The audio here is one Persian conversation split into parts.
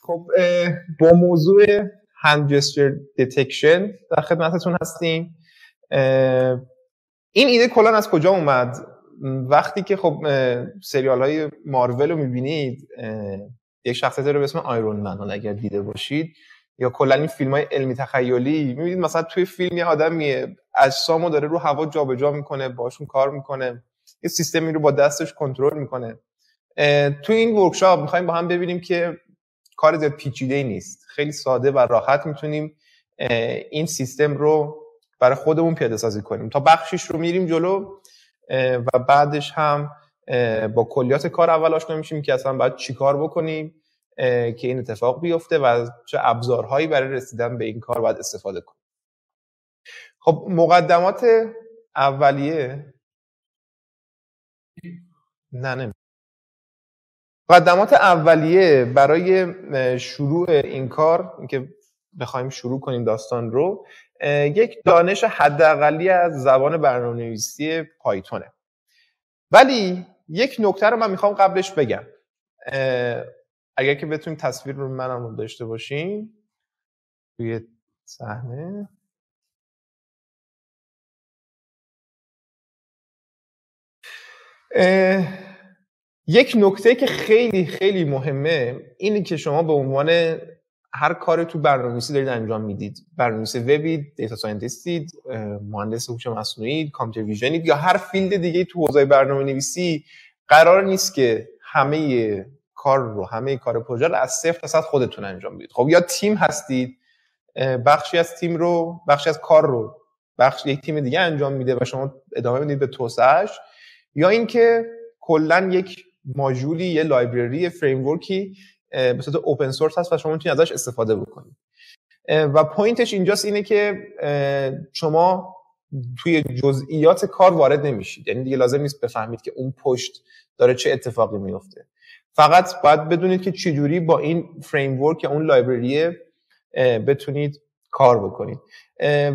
خب با موضوع هند جستر دیتکشن در خدمتتون هستیم. این ایده کلا از کجا اومد؟ وقتی که خب سریال های مارول رو میبینید، یک شخصیت رو به اسم آیرون من اگر دیده باشید، یا کلا این فیلم های علمی تخیلی میبینید مثلا توی فیلم یه آدمیه اجسامو داره رو هوا جابجا میکنه، باشون کار میکنه، یه سیستمی رو با دستش کنترل میکنه. توی این ورکشاپ میخوایم با هم ببینیم که کار زیاد پیچیده‌ای نیست، خیلی ساده و راحت میتونیم این سیستم رو برای خودمون پیاده سازی کنیم. تا بخشش رو میریم جلو و بعدش هم با کلیات کار اول آشنا میشیم که اصلا باید چی کار بکنیم که این اتفاق بیفته و چه ابزارهایی برای رسیدن به این کار باید استفاده کنیم. خب مقدمات اولیه مقدمات اولیه برای شروع این کار، اینکه بخوایم شروع کنیم داستان رو، یک دانش حداقلی از زبان برنامه‌نویسی پایتونه. ولی یک نکته رو من میخوام قبلش بگم. اگر که بتونیم تصویر رو منم داشته باشیم توی صحنه. یک نکته که خیلی خیلی مهمه اینه که شما به عنوان هر کاری تو برنامه‌نویسی دارید انجام میدید، برنامه‌نویس وبید، دیتا ساینتیستید، مهندس هوش مصنوعی، کامپیوتر ویژنید یا هر فیلد دیگه تو حوزه برنامه‌نویسی، قرار نیست که همه کار پروژه رو از صفر تا صد خودتون انجام بدید. خب یا تیم هستید، بخشی از کار رو یک تیم دیگه انجام میده و شما ادامه میدید به توسعهش، یا اینکه کلا یک ماژولی، یه لایبرری، فریم ورکی به صورت اوپن سورس هست و شما میتونید ازش استفاده بکنید. و پوینتش اینجاست اینه که شما توی جزئیات کار وارد نمیشید، یعنی دیگه لازم نیست بفهمید که اون پشت داره چه اتفاقی میفته. فقط باید بدونید که چجوری با این فریم ورک یا اون لایبرری بتونید کار بکنید.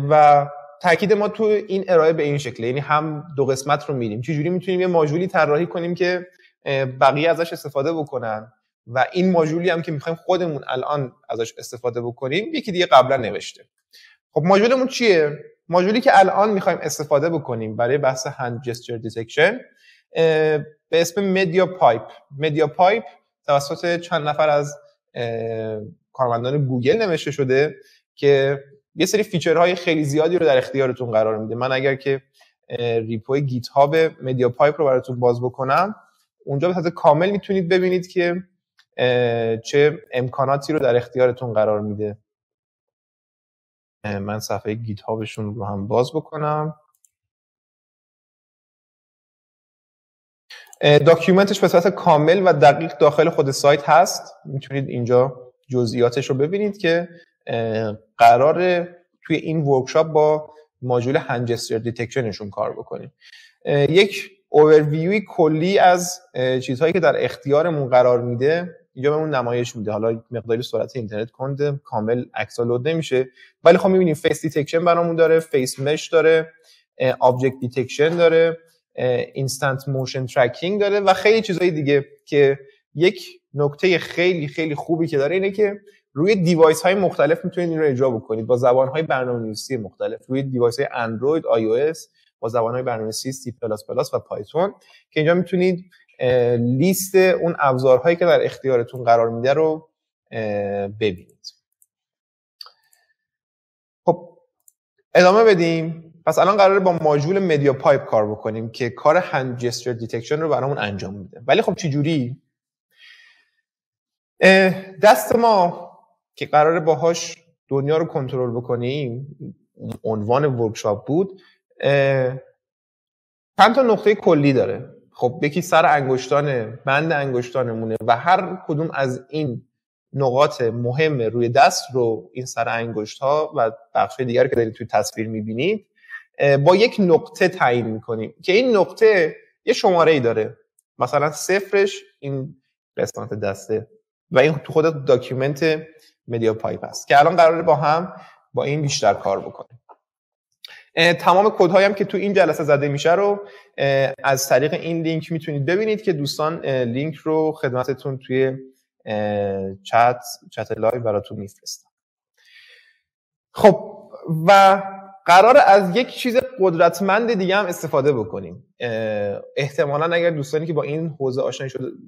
و تاکید ما تو این ارائه به این شکله، یعنی هم دو قسمت رو میریم چجوری میتونیم یه ماژولی طراحی کنیم که بقیه ازش استفاده بکنن و این ماژولی هم که میخوایم خودمون الان ازش استفاده بکنیم یکی دیگه قبلا نوشته. خب ماژولمون چیه؟ ماژولی که الان میخوایم استفاده بکنیم برای بحث هند جستر دیتکشن به اسم مدیا پایپ توسط چند نفر از کارمندان گوگل نوشته شده که یه سری فیچرهای خیلی زیادی رو در اختیارتون قرار میده. من اگر که ریپوی گیت هاب مدیا پایپ رو براتون باز بکنم، اونجا به صورت کامل میتونید ببینید که چه امکاناتی رو در اختیارتون قرار میده. من صفحه گیت هابشون رو هم باز بکنم. داکیومنتش به صورت کامل و دقیق داخل خود سایت هست، میتونید اینجا جزئیاتش رو ببینید که قراره توی این ورکشاپ با ماژول هند جستر دیتکشنشون کار بکنیم. یک اوورویوی کلی از چیزهایی که در اختیارمون قرار میده اینجا بهمون نمایش میده. حالا مقداری سرعت اینترنت کنده، کامل عکس لود نمیشه، ولی خب میبینیم فیس دیتکشن برامون داره، فیس مش داره، آبجکت دیتکشن داره، اینستنت موشن ترکینگ داره و خیلی چیزهای دیگه. که یک نکته خیلی خیلی خوبی که داره اینه که روی دیوایس های مختلف میتونید این رو اجرا بکنید با زبان های برنامه‌نویسی مختلف، روی دیوایس های اندروید، آی او اس با زبان های برنامه‌نویسی سی پلاس پلاس و پایتون، که اینجا میتونید لیست اون ابزارهایی که در اختیارتون قرار میده رو ببینید. خب ادامه بدیم. پس الان قراره با ماژول مدیا پایپ کار بکنیم که کار هند جستر دیتکشن رو برامون انجام میده. ولی خب چه جوری؟ دست ما که قراره باهاش دنیا رو کنترل بکنیم، عنوان ورکشاپ بود، چند تا نقطه کلی داره. خب یکی سر انگشتان، بند انگشتانمونه و هر کدوم از این نقاط مهم روی دست رو این سر انگشت ها و بخش دیگر که دارید توی تصویر میبینید با یک نقطه تعیین میکنیم که این نقطه یه شماره‌ای داره، مثلا صفرش این قسمت دسته و این تو خود داکیومنت مدیا پایپ است که الان قراره با هم با این بیشتر کار بکنیم. تمام کدهایی هم که تو این جلسه زده میشه رو از طریق این لینک میتونید ببینید که دوستان لینک رو خدمتتون توی چت لایو براتون میفرستم. خب و قرار از یک چیز قدرتمند دیگه هم استفاده بکنیم. احتمالاً اگر دوستانی که با این حوزه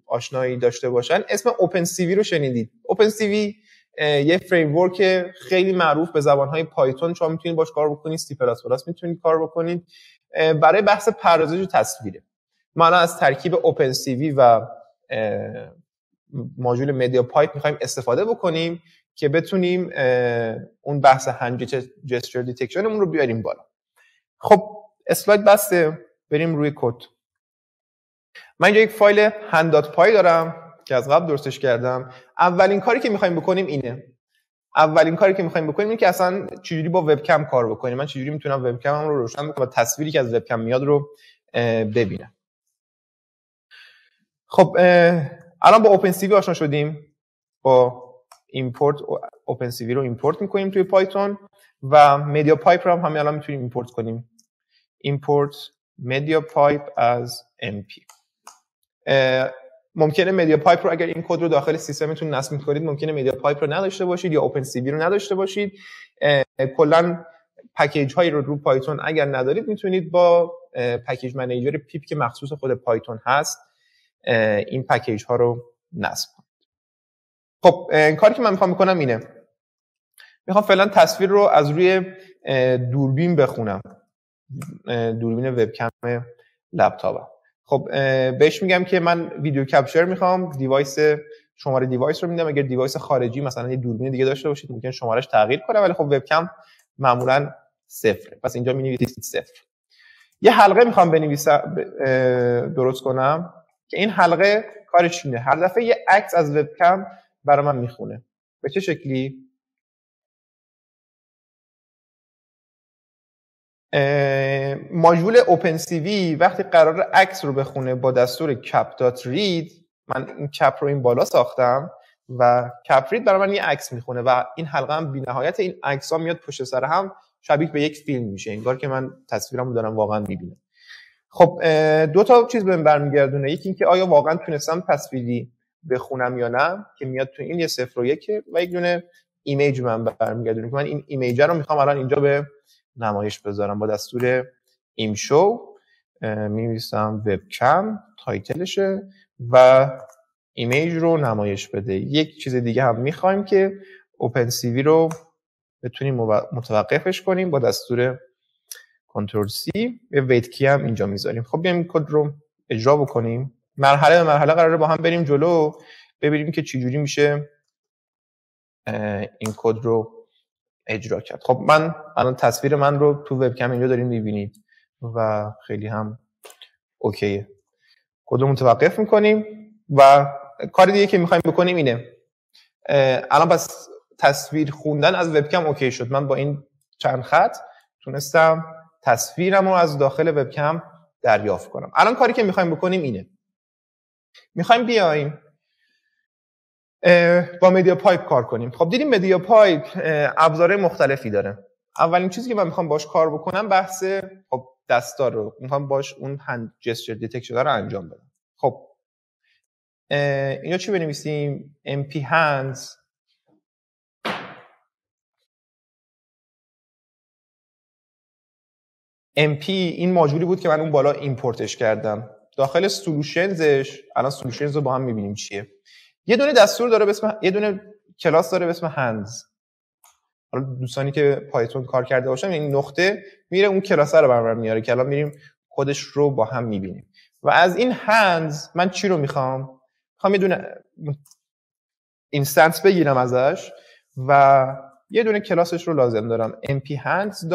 آشنایی داشته باشن اسم اوپن سی وی رو شنیدید. اوپن سی وی یه فریم ورک خیلی معروف به زبان‌های پایتون، شما میتونید باش کار بکنید، سی پلاس پلاس میتونید کار بکنید برای بحث پردازش تصویره. ما الان از ترکیب اوپن سی وی و ماژول مدیا پایپ می‌خوایم استفاده بکنیم که بتونیم اون بحث هند جستچر دیتکشنمون رو بیاریم بالا. خب اسلاید بسته، بریم روی کد. من اینجا یک فایل hand.py دارم که از قبل درستش کردم. اولین کاری که می‌خوایم بکنیم اینه. که اصلا چجوری با وبکم کار بکنیم. من چجوری میتونم وبکمم رو روشن بکنم و تصویری که از وبکم میاد رو ببینم. خب الان با اوپن سی وی آشنا شدیم. با ایمپورت اوپن سی وی رو ایمپورت میکنیم توی پایتون و مدیا پایپ رو هم همین الان میتونیم ایمپورت کنیم. ایمپورت مدیا پایپ از MP. ممکنه مدیا پایپ رو اگر این کد رو داخل سیستمتون نصب می‌کنید ممکنه مدیا پایپ رو نداشته باشید یا اوپن سی وی رو نداشته باشید. کلا پکیج هایی رو پایتون اگر ندارید میتونید با پکیج منیجر پیپ که مخصوص خود پایتون هست این پکیج ها رو نصب کنید. خب کاری که من میخوام بکنم اینه. میخوام فعلا تصویر رو از روی دوربین بخونم. دوربین وبکم لپتاپم. خب بهش میگم که من ویدیو کپچر میخوام، شماره دیوایس رو میدم. اگر دیوایس خارجی مثلا یه دوربین دیگه داشته باشید ممکن شمارهش تغییر کنه، ولی خب وبکم معمولا 0. پس اینجا می‌نویسید 0. یه حلقه میخوام درست کنم که این حلقه کارش اینه هر دفعه یه عکس از وبکم برای من میخونه. به چه شکلی؟ ماژول اوپن سی وی وقتی قرار عکس رو بخونه با دستور cap.read، من این کپ رو این بالا ساختم و cap read برای من یه عکس میخونه و این حلقه هم بی‌نهایت این عکس‌ها میاد پشت سر هم شبیه به یک فیلم میشه، انگار که من تصویرمو دارم واقعا میبینم. خب دو تا چیز بهم برمیگردونه. یکی اینکه آیا واقعا تونستم تصویری بخونم یا نه که میاد تو این یه 0 و 1 و یک دونه ایمیج من برمیگردونه که من این ایمیج رو میخوام الان اینجا به نمایش بذارم. با دستور ایمشو می‌نویسم وبکم تایتلشه و ایمیج رو نمایش بده. یک چیز دیگه هم میخوایم که اوپن سی وی رو بتونیم متوقفش کنیم. با دستور کنترل سی و ویت کی هم اینجا میذاریم. خب بیایم کد رو اجرا بکنیم. مرحله به مرحله قراره با هم بریم جلو ببینیم که چجوری میشه این کد رو اجرا کرد. خب من الان تصویر من رو تو وبکم اینجا دارین میبینید و خیلی هم اوکیه. کد رو متوقف میکنیم و کار دیگه که میخوایم بکنیم اینه. الان بس تصویر خوندن از وبکم اوکی شد. من با این چند خط تونستم تصویرم رو از داخل وبکم دریافت کنم. الان کاری که میخوایم بکنیم اینه. میخوایم بیایم با مدیا پایپ کار کنیم. خب دیدیم مدیا پایپ ابزارهای مختلفی داره. اولین چیزی که من میخوام باش کار بکنم بحث خب دستار رو میخوام باش اون هند جستچر دیتکشن رو انجام بدم. خب اینجا چی بنویسیم؟ MP hands MP این ماژولی بود که من اون بالا ایمپورتش کردم. داخل سولوشنزش الان سولوشنز رو با هم میبینیم چیه. یه دونه دستور داره یه دونه کلاس داره به اسم hands. حالا دوستانی که پایتون کار کرده باشن این نقطه میره اون کلاس رو برام میاره که الان میریم کدش رو با هم میبینیم. و از این hands من چی رو میخوام یه دونه اینستنس بگیرم ازش و یه دونه کلاسش رو لازم دارم. mp hands.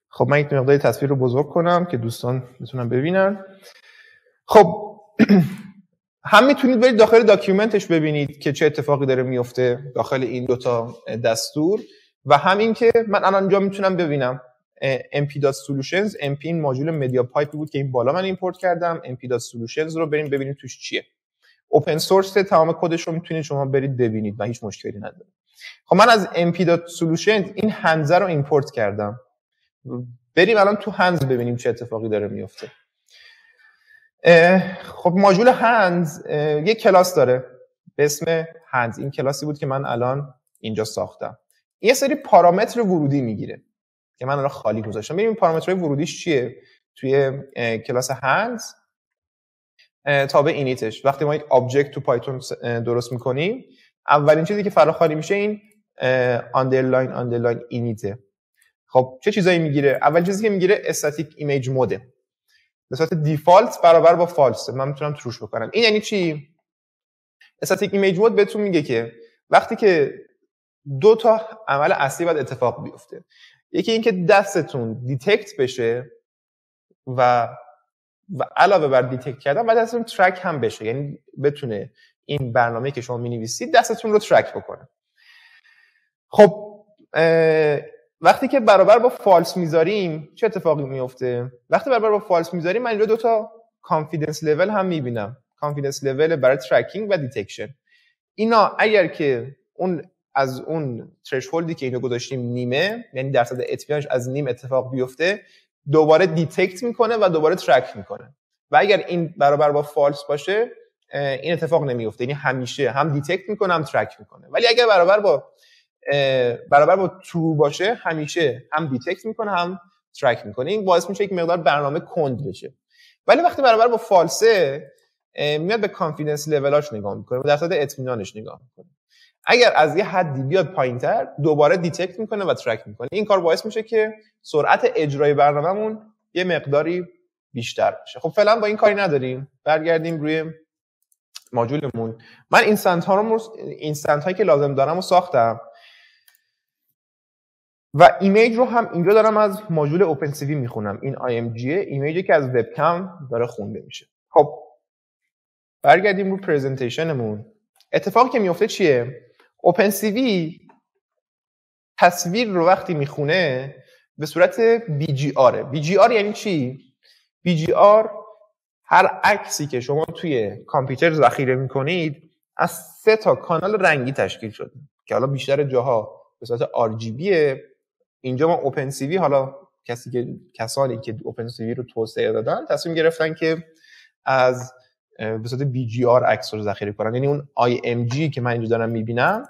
خب من یک مقداری تصویر رو بزرگ کنم که دوستان بتونن ببینن. خب هم میتونید برید داخل داکیومنتش ببینید که چه اتفاقی داره میفته داخل این دوتا دستور و همین که من الان اینجا میتونم ببینم mp.solutions. mp این ماژول مدیا پایپی بود که این بالا من ایمپورت کردم. mp.solutions رو بریم ببینیم توش چیه. اوپن سورس تمام کدش رو میتونید شما برید ببینید و هیچ مشکلی نداره. خب من از mp.solution این هنز رو ایمپورت کردم. بریم الان تو هنز ببینیم چه اتفاقی داره میفته. خب ماژول هنز یک کلاس داره به اسم هنز. این کلاسی بود که من الان اینجا ساختم. یه سری پارامتر ورودی میگیره که من الان خالی گذاشتم. ببینیم پارامترهای ورودیش چیه توی کلاس هنز. تابع اینیتش وقتی ما یک آبجکت تو پایتون درست میکنیم، اولین چیزی که فراخوانی میشه این underline اینیته. خب چه چیزایی میگیره؟ اولین چیزی که میگیره استاتیک ایمیج موده. به صورت دیفالت برابر با فالس من میتونم تروش بکنم. این یعنی چی؟ استاتیک ایمیج مود بهتون میگه که وقتی که دو تا عمل اصلی باید اتفاق بیفته. یکی این که دستتون دیتکت بشه و علاوه بر دیتکت کردن بعد دستتون ترک هم بشه، یعنی بتونه این برنامه‌ای که شما می‌نویسید دستتون رو ترک بکنه. خب وقتی که برابر با فالس میذاریم چه اتفاقی میفته؟ وقتی برابر با فالس میذاریم من اینجا دو تا کانفیدنس لول هم میبینم. کانفیدنس لول برای ترکینگ و دیتکشن. اینا اگر که از اون ترشهولدی که اینو گذاشتیم نیمه، یعنی درصد اطمینانش از نیم اتفاق بیفته، دوباره دیتکت میکنه و دوباره ترک میکنه. و اگر این برابر با فالس باشه این اتفاق نمیفته، یعنی همیشه هم دیتکت میکنه هم ترک میکنه. ولی اگر برابر با ترو باشه همیشه هم دیتکت میکنه هم ترک میکنه. این باعث میشه یک مقدار برنامه کند بشه. ولی وقتی برابر با فالسه میاد به کانفیدنس لولاش نگاه میکنه، به درصد اطمینانش نگاه میکنه. اگر از یه حدی بیاد پایینتر دوباره دیتکت میکنه و ترک میکنه. این کار باعث میشه که سرعت اجرای برنامه‌مون یه مقداری بیشتر بشه. خب فعلا با این کاری نداریم. برگردیم روی ماژولمون. من اینستنت هایی که لازم دارم رو ساختم و ایمیج رو هم اینجا دارم از ماژول اوپنسیوی میخونم. این IMG ایمیجی که از وبکم داره خونده میشه. خب برگردیم رو پرزنتیشنمون. اتفاقی که میفته چیه؟ اوپنسیوی تصویر رو وقتی میخونه به صورت BGR. BGR یعنی چی؟ BGR هر عکسی که شما توی کامپیوتر ذخیره میکنید از 3 تا کانال رنگی تشکیل شده که حالا بیشتر جاها به صورت RGBه. اینجا ما اوپنسیوی، حالا کسانی که اوپنسیوی رو توسعه دادن تصمیم گرفتن که از به صورت BGR عکس رو ذخیره کنن. یعنی اون IMG که من اینجا دارم میبینم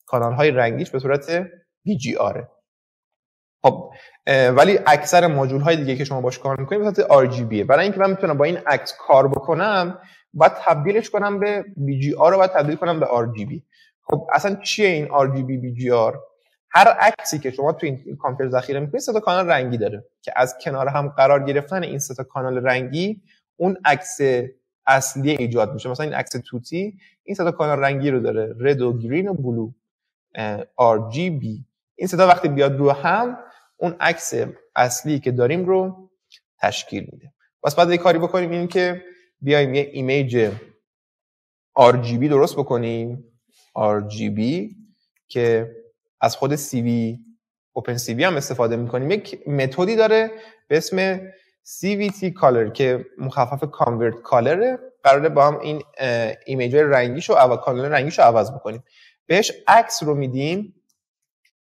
کانال های رنگیش به صورت BGR. خب ولی اکثر ماژول های دیگه که شما باش کار میکنید به صورت RGBه. برای اینکه من بتونم با این عکس کار بکنم باید تبدیلش کنم به BGR رو باید تبدیل کنم به RGB. خب اصلا چیه این RGB BGR؟ هر عکسی که شما تو این کامپیوتر ذخیره میکنید 3 تا کانال رنگی داره که از کنار هم قرار گرفتن این 3 تا کانال رنگی اون عکس اصلی ایجاد میشه. مثلا این عکس توتی این 3 تا کانال رنگی رو داره، رد و گرین و بلو، RGB. این 3 تا وقتی بیاد رو هم اون عکس اصلی که داریم رو تشکیل میده. واسه بعد یه کاری بکنیم این که بیایم یه ایمیج RGB درست بکنیم. RGB که از خود CV OpenCV هم استفاده میکنیم. یک متدی داره به اسم CVT color که مخفف convert color. قراره با هم این ایمیج رنگیشو و کانال رنگیشو عوض بکنیم. بهش عکس رو میدیم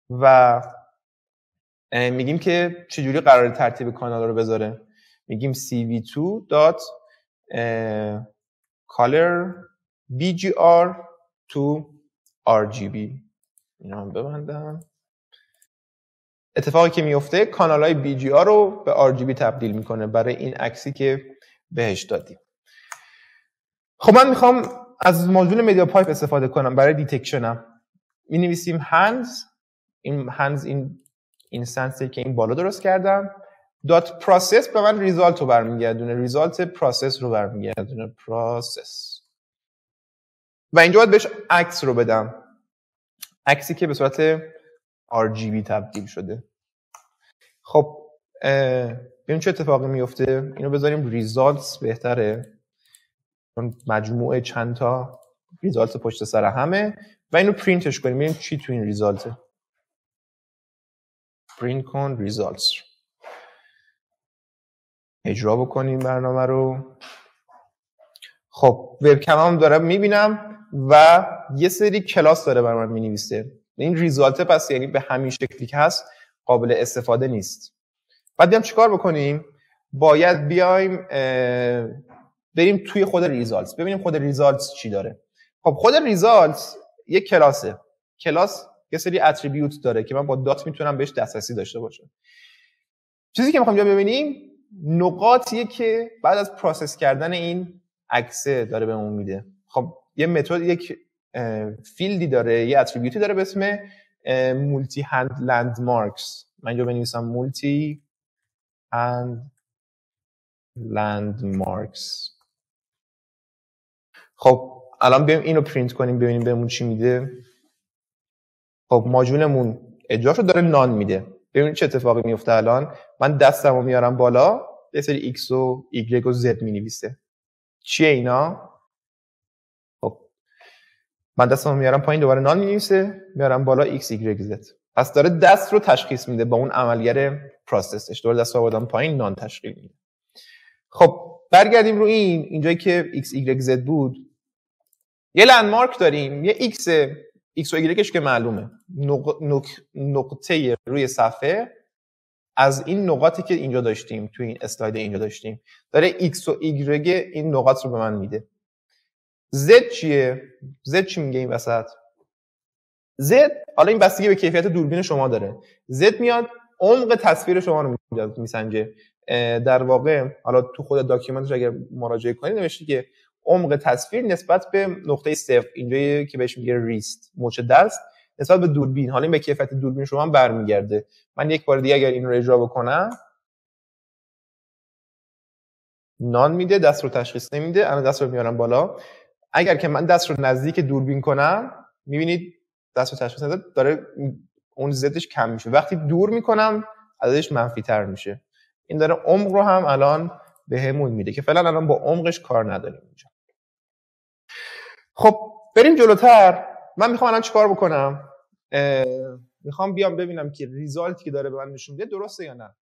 و میگیم که چجوری قراره ترتیب کانال رو بذاره. میگیم cv2.color bgr to RGB. اینا هم ببندم. اتفاقی که میفته کانال های BGR رو به RGB تبدیل میکنه برای این عکسی که بهش دادیم. خب من میخوام از ماژول مدیا پایپ استفاده کنم برای دیتکشنم. می‌نویسیم hands. این hands این اینستنسی که این بالا درست کردم. دات پروسس به من ریزالت رو برمیگردونه. ریزالت پروسس رو برمیگردونه. پروسس. و اینجا باید بهش عکس رو بدم. عکسی که به صورت RGB تبدیل شده. خب ببین چه اتفاقی میفته. اینو بذاریم ریزالتس بهتره. چون مجموعه چند تا ریزالت پشت سر همه و اینو پرینتش کنیم. ببینیم چی تو این ریزالته. پرینت کن ریزالتس. اجرا بکنیم برنامه رو. خب وبکم هم دارم میبینم و یه سری کلاس داره برای من مینویسه. این ریزالت پس یعنی به همین شکلی که هست قابل استفاده نیست. بعد بیام چیکار بکنیم؟ باید بیایم بریم توی خود ریزالتس ببینیم خود ریزالتس چی داره. خب خود ریزالتس یک کلاسه. کلاس یه سری اتریبیوت داره که من با دات میتونم بهش دسترسی داشته باشم. چیزی که میخوام ببینیم نقاطیه که بعد از پروسس کردن این عکس داره بهمون میده. خب یه متد یک فیلدی داره، یه اتریبیوتی داره به اسم مولتی هند لندمارکس. من اینجا بنویسم مولتی هند لندمارکس. خب الان بیایم اینو پرینت کنیم ببینیم بهمون چی میده. خب ماژولمون اجراشو داره نان میده. ببینید چه اتفاقی میفته. الان من دستمو میارم بالا، یه سری x و y و z مینویسه. چیه اینا؟ خب من دستمو میارم پایین، دوباره نان مینویسه، میارم بالا x y z. پس داره دست رو تشخیص میده با اون عملگر پروسسش. دوباره دستو آوردم پایین، نان تشکیل میده. خب برگردیم رو اینجایی که x y z بود. یه لندمارک داریم، یه x و y که معلومه. نقطه روی صفحه از این نقاطی که اینجا داشتیم توی این اسلاید اینجا داشتیم داره x و y این نقاط رو به من میده. z چیه؟ z چی میگه این وسط؟ z حالا این بستگی به کیفیت دوربین شما داره. z میاد عمق تصویر شما رو میسنجه. در واقع حالا تو خود داکیومنتش اگر مراجعه کنید نوشته که عمق تصویر نسبت به نقطه صفر، اینجایی که بهش میگه ریست، مچ دست، نسبت به دوربین. حالا این به کیفیت دوربین شما هم برمیگرده. من یک بار دیگه اگر این رو اجرا بکنم، نان میده، دست رو تشخیص نمیده. الان دست رو میارم بالا. اگر که من دست رو نزدیک دوربین کنم، میبینید دست رو تشخیص نده، داره اون زدش کم میشه. وقتی دور میکنم عددش منفی تر میشه. این داره عمق رو هم الان بهمون میده که فعلا الان با عمقش کار نداریم اینجا. خب بریم جلوتر. من میخوام الان چیکار بکنم؟ میخوام بیام ببینم که ریزالتی که داره به من نشون میده درسته یا نه.